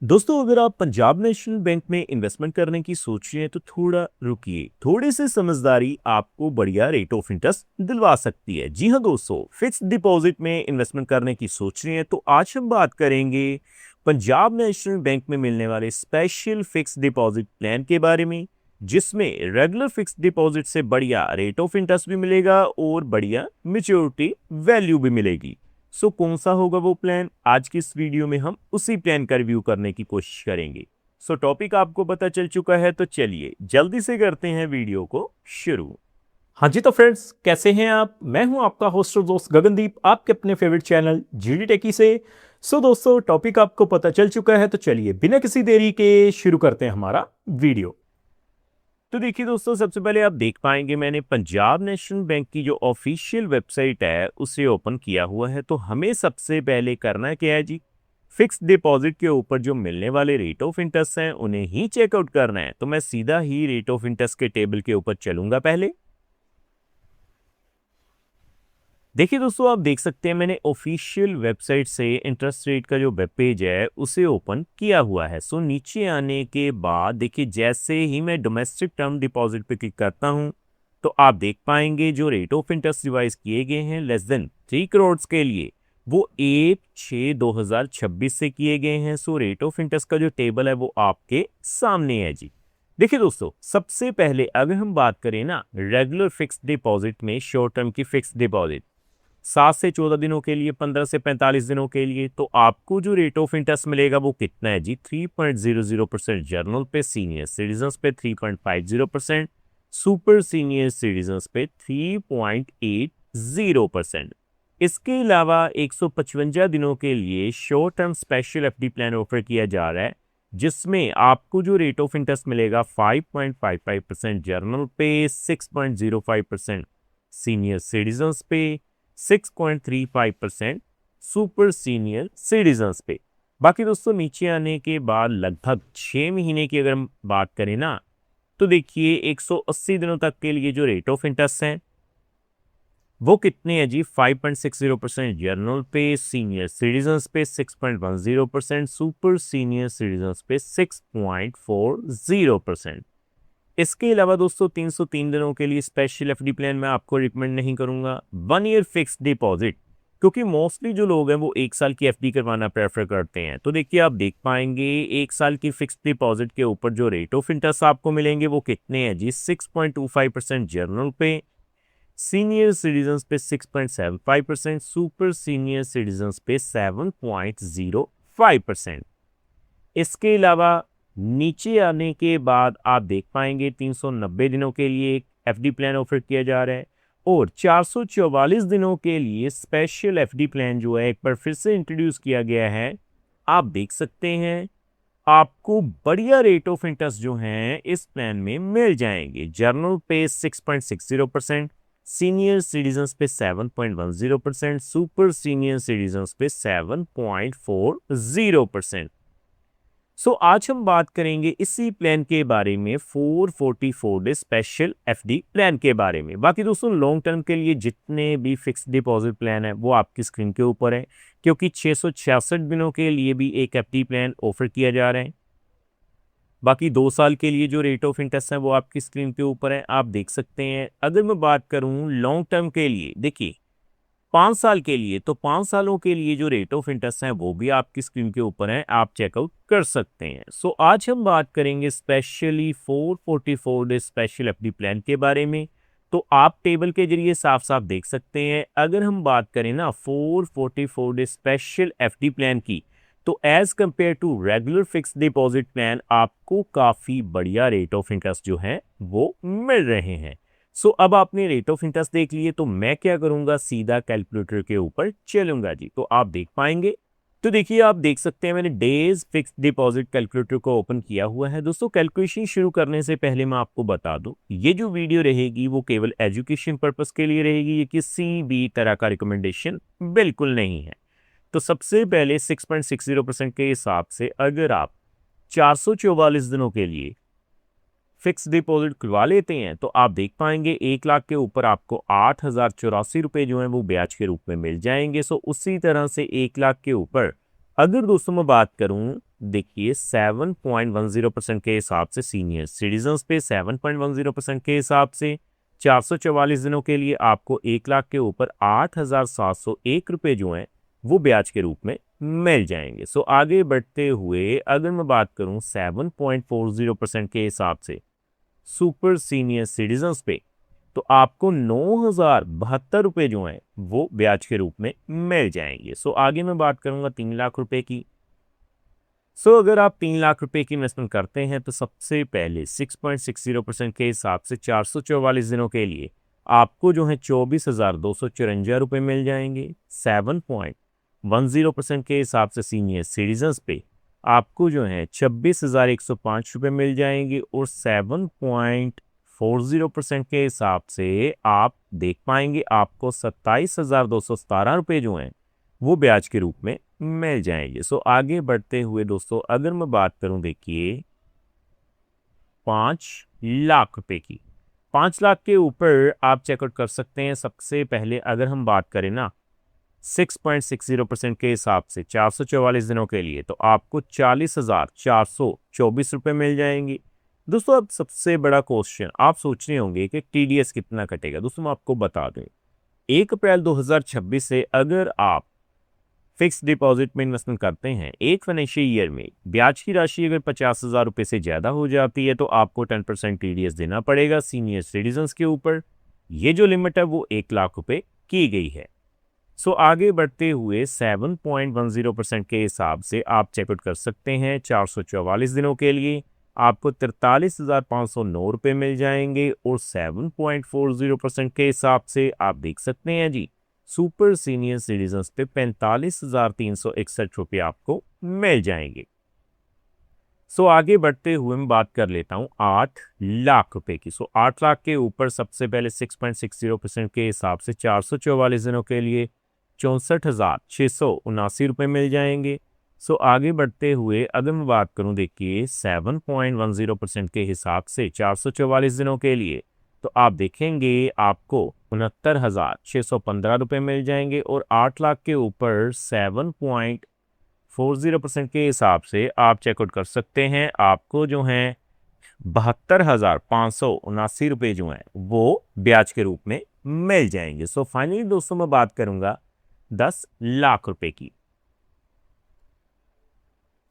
दोस्तों, अगर आप पंजाब नेशनल बैंक में इन्वेस्टमेंट करने की सोच रहे हैं तो थोड़ा रुकिए। थोड़ी सी समझदारी आपको बढ़िया रेट ऑफ इंटरेस्ट दिलवा सकती है। जी हाँ दोस्तों, फिक्स डिपॉजिट में इन्वेस्टमेंट करने की सोच रहे हैं तो आज हम बात करेंगे पंजाब नेशनल बैंक में मिलने वाले स्पेशल फिक्स डिपॉजिट प्लान के बारे में, जिसमें रेगुलर फिक्स डिपॉजिट से बढ़िया रेट ऑफ इंटरेस्ट भी मिलेगा और बढ़िया मेच्योरिटी वैल्यू भी मिलेगी। कौन सा होगा वो प्लान? आज की इस वीडियो में हम उसी प्लान का रिव्यू करने की कोशिश करेंगे। टॉपिक आपको पता चल चुका है तो चलिए जल्दी से करते हैं वीडियो को शुरू। हाँ जी, तो फ्रेंड्स कैसे हैं आप? मैं हूं आपका होस्ट और दोस्त गगनदीप, आपके अपने फेवरेट चैनल जीडी टेकी से। दोस्तों, टॉपिक आपको पता चल चुका है तो चलिए बिना किसी देरी के शुरू करते हैं हमारा वीडियो। तो देखिए दोस्तों, सबसे पहले आप देख पाएंगे मैंने पंजाब नेशनल बैंक की जो ऑफिशियल वेबसाइट है उसे ओपन किया हुआ है। तो हमें सबसे पहले करना क्या है जी? फिक्स डिपॉजिट के ऊपर जो मिलने वाले रेट ऑफ इंटरेस्ट हैं उन्हें ही चेकआउट करना है। तो मैं सीधा ही रेट ऑफ इंटरेस्ट के टेबल के ऊपर चलूंगा। पहले देखिए दोस्तों, आप देख सकते हैं मैंने ऑफिशियल वेबसाइट से इंटरेस्ट रेट का जो वेब पेज है उसे ओपन किया हुआ है। नीचे आने के बाद देखिए, जैसे ही मैं डोमेस्टिक टर्म डिपॉजिट पे क्लिक करता हूं तो आप देख पाएंगे जो रेट ऑफ इंटरेस्ट डिवाइस किए गए हैं लेस देन 3 करोड़ के लिए, वो 1/6/2026 से किए गए हैं। रेट ऑफ इंटरेस्ट का जो टेबल है वो आपके सामने है जी। देखिए दोस्तों, सबसे पहले अगर हम बात करें ना रेगुलर फिक्स डिपॉजिट में, शॉर्ट टर्म की फिक्स डिपॉजिट 7 से 14 दिनों के लिए, 15 से 45 दिनों के लिए, तो आपको जो रेट ऑफ इंटरेस्ट मिलेगा वो कितना है जी? 3.00% जर्नल पे, सीनियर सिटीजन पे 3.50%, सुपर सीनियर सिटीजन पे 3.80%। इसके अलावा 155 दिनों के लिए short term special FD plan offer किया जा रहा है, जिसमें आपको जो रेट ऑफ इंटरेस्ट मिलेगा 5.55% जर्नल पे, 6.05% सीनियर सिटीजन्स पे, 6.35% सुपर सीनियर सिटीजन्स पे। बाकी दोस्तों, नीचे आने के बाद लगभग 6 महीने की अगर हम बात करें ना, तो देखिए 180 दिनों तक के लिए जो रेट ऑफ इंटरेस्ट हैं वो कितने हैं जी? 5.60% जर्नल पे, सीनियर सिटीजन्स पे 6.10%, सुपर सीनियर सिटीजन्स पे 6.40%। इसके अलावा दोस्तों, 303 दिनों के लिए स्पेशल एफडी प्लान मैं आपको रिकमेंड नहीं करूंगा। 1 ईयर फिक्स डिपॉजिट, क्योंकि मोस्टली जो लोग हैं वो 1 साल की एफडी करवाना प्रेफर करते हैं। तो देखिए, आप देख पाएंगे 1 साल की फिक्स डिपॉजिट के ऊपर जो रेट ऑफ इंटरेस्ट आपको मिलेंगे वो कितने हैं जी? 6.25% जर्नल पे, सीनियर सिटीजन्स पे 6.75%, सुपर सीनियर सिटीजन्स पे 7.05%। इसके अलावा नीचे आने के बाद आप देख पाएंगे 390 दिनों के लिए एक एफडी प्लान ऑफर किया जा रहा है, और 444 दिनों के लिए स्पेशल एफडी प्लान जो है एक बार फिर से इंट्रोड्यूस किया गया है। आप देख सकते हैं आपको बढ़िया रेट ऑफ इंटरेस्ट जो हैं इस प्लान में मिल जाएंगे। जर्नल पे 6.60%, सीनियर सिटीजन्स पे 7.10%, सुपर सीनियर सिटीजन्स पे 7.40%। आज हम बात करेंगे इसी प्लान के बारे में, 444 डे स्पेशल एफडी प्लान के बारे में। बाकी दोस्तों, लॉन्ग टर्म के लिए जितने भी फिक्स डिपॉजिट प्लान है वो आपकी स्क्रीन के ऊपर है, क्योंकि 666 दिनों के लिए भी एक एफडी प्लान ऑफर किया जा रहा है। बाकी 2 साल के लिए जो रेट ऑफ इंटरेस्ट है वो आपकी स्क्रीन के ऊपर है, आप देख सकते हैं। अगर मैं बात करूं लॉन्ग टर्म के लिए, देखिए 5 साल के लिए, तो 5 सालों के लिए जो रेट ऑफ इंटरेस्ट है वो भी आपकी स्क्रीन के ऊपर है, आप चेकआउट कर सकते हैं। आज हम बात करेंगे specially 444 day special FD plan के बारे में। तो आप टेबल के जरिए साफ साफ देख सकते हैं, अगर हम बात करें ना 444 डे स्पेशल एफडी प्लान की, तो as compared to regular fix deposit plan आपको काफी बढ़िया रेट ऑफ इंटरेस्ट जो है वो मिल रहे हैं। अब आपने रेट ऑफ इंटरेस्ट देख लिए, तो मैं क्या करूंगा, सीधा कैलकुलेटर के ऊपर चलूंगा जी। तो आप देख पाएंगे, तो देखिए आप देख सकते हैं मैंने डेज फिक्स डिपॉजिट कैलकुलेटर को ओपन किया हुआ है। दोस्तों, कैलकुलेशन शुरू करने से पहले मैं आपको बता दूं, ये जो वीडियो रहेगी वो केवल एजुकेशन पर्पस के लिए रहेगी, ये किसी भी तरह का रिकमेंडेशन बिल्कुल नहीं है। तो सबसे पहले 6.60% के हिसाब से अगर आप 444 दिनों के लिए फिक्स डिपॉजिट खुलवा लेते हैं तो आप देख पाएंगे 1 लाख के ऊपर आपको 8,084 रुपये जो है वो ब्याज के रूप में मिल जाएंगे। उसी तरह से 1 लाख के ऊपर अगर दोस्तों मैं बात करूं देखिए 7.10% के हिसाब से सीनियर सिटीजन्स पे 7.10% के हिसाब से 444 दिनों के लिए आपको 1 लाख के ऊपर 8,701 रुपये जो हैं वो ब्याज के रूप में मिल जाएंगे। सो आगे बढ़ते हुए अगर मैं बात करूं 7.40% के हिसाब से सुपर सीनियर सिटीजन्स पे, तो आपको 9,072 रुपये जो हैं वो ब्याज के रूप में मिल जाएंगे। सो आगे मैं बात करूंगा 3 लाख रुपए की। सो अगर आप 3 लाख रुपए की इन्वेस्टमेंट करते हैं तो सबसे पहले 6.60% के हिसाब से 444 दिनों के लिए आपको जो है 24,254 रुपये मिल जाएंगे। 7.10% के हिसाब से सीनियर सिटीजन्स पे आपको जो है 26,105 रुपये मिल जाएंगे और 7.40% के हिसाब से आप देख पाएंगे आपको 27,217 रुपये जो हैं वो ब्याज के रूप में मिल जाएंगे। सो आगे बढ़ते हुए दोस्तों अगर मैं बात करूं देखिए 5 लाख रुपए की, 5 लाख के ऊपर आप चेकआउट कर सकते हैं। सबसे पहले अगर हम बात करें ना 6.60% के हिसाब से 444 दिनों के लिए तो आपको 40,424 रुपये मिल जाएंगे। दोस्तों अब सबसे बड़ा क्वेश्चन आप सोच रहे होंगे कि टीडीएस कितना कटेगा। दोस्तों मैं आपको बता दूं 1 अप्रैल 2026 से अगर आप फिक्स डिपॉजिट में इन्वेस्टमेंट करते हैं एक फाइनेंशियल ईयर में ब्याज की राशि अगर 50,000 रुपये से ज़्यादा हो जाती है तो आपको 10% टीडीएस देना पड़ेगा सीनियर सिटीजन्स के ऊपर। ये जो लिमिट है वो 1 लाख रुपये की गई है। सो आगे बढ़ते हुए 7.10% के हिसाब से आप चेकआउट कर सकते हैं 444 दिनों के लिए आपको 43,509 रुपये मिल जाएंगे और 7.40% के हिसाब से आप देख सकते हैं जी सुपर सीनियर सिटीजन्स पे 45,361 रुपये आपको मिल जाएंगे। सो आगे बढ़ते हुए मैं बात कर लेता हूं 8 लाख रुपए की। 8 लाख के ऊपर सबसे पहले 6.60% के हिसाब से 444 दिनों के लिए 64,679 रुपये मिल जाएंगे। सो आगे बढ़ते हुए अगर मैं बात करूं देखिए 7.10% के हिसाब से 444 दिनों के लिए तो आप देखेंगे आपको 69,615 रुपये मिल जाएंगे और 8 लाख के ऊपर 7.40% के हिसाब से आप चेकआउट कर सकते हैं आपको जो है 72,579 रुपये जो हैं वो ब्याज के रूप में मिल जाएंगे। सो फाइनली दोस्तों मैं बात करूंगा 10 लाख रुपए की।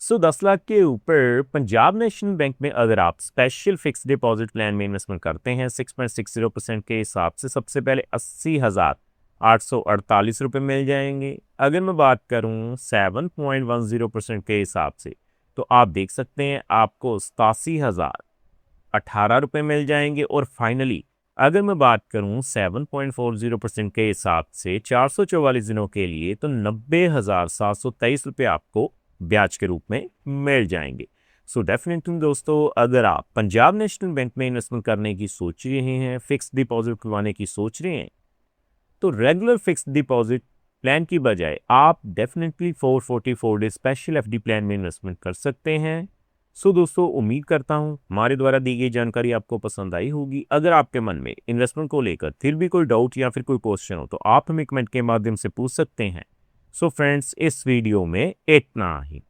10 लाख के ऊपर पंजाब नेशनल बैंक में अगर आप स्पेशल फिक्स डिपॉजिट प्लान में इन्वेस्टमेंट करते हैं 6.60% के हिसाब से सबसे पहले 80,848 रुपये मिल जाएंगे। अगर मैं बात करूं 7.10% के हिसाब से तो आप देख सकते हैं आपको 87,018 रुपये मिल जाएंगे और फाइनली अगर मैं बात करूं 7.40% के हिसाब से 444 दिनों के लिए तो 90,723 रुपये आपको ब्याज के रूप में मिल जाएंगे। सो डेफिनेटली दोस्तों अगर आप पंजाब नेशनल बैंक में इन्वेस्टमेंट करने की सोच रहे हैं फिक्स डिपॉजिट खुलवाने की सोच रहे हैं तो रेगुलर फिक्स डिपॉजिट प्लान की बजाय आप definitely 444 day special FD plan में इन्वेस्टमेंट कर सकते हैं। सो दोस्तों उम्मीद करता हूं हमारे द्वारा दी गई जानकारी आपको पसंद आई होगी। अगर आपके मन में इन्वेस्टमेंट को लेकर फिर भी कोई डाउट या फिर कोई क्वेश्चन हो तो आप हमें कमेंट के माध्यम से पूछ सकते हैं। सो फ्रेंड्स इस वीडियो में इतना ही।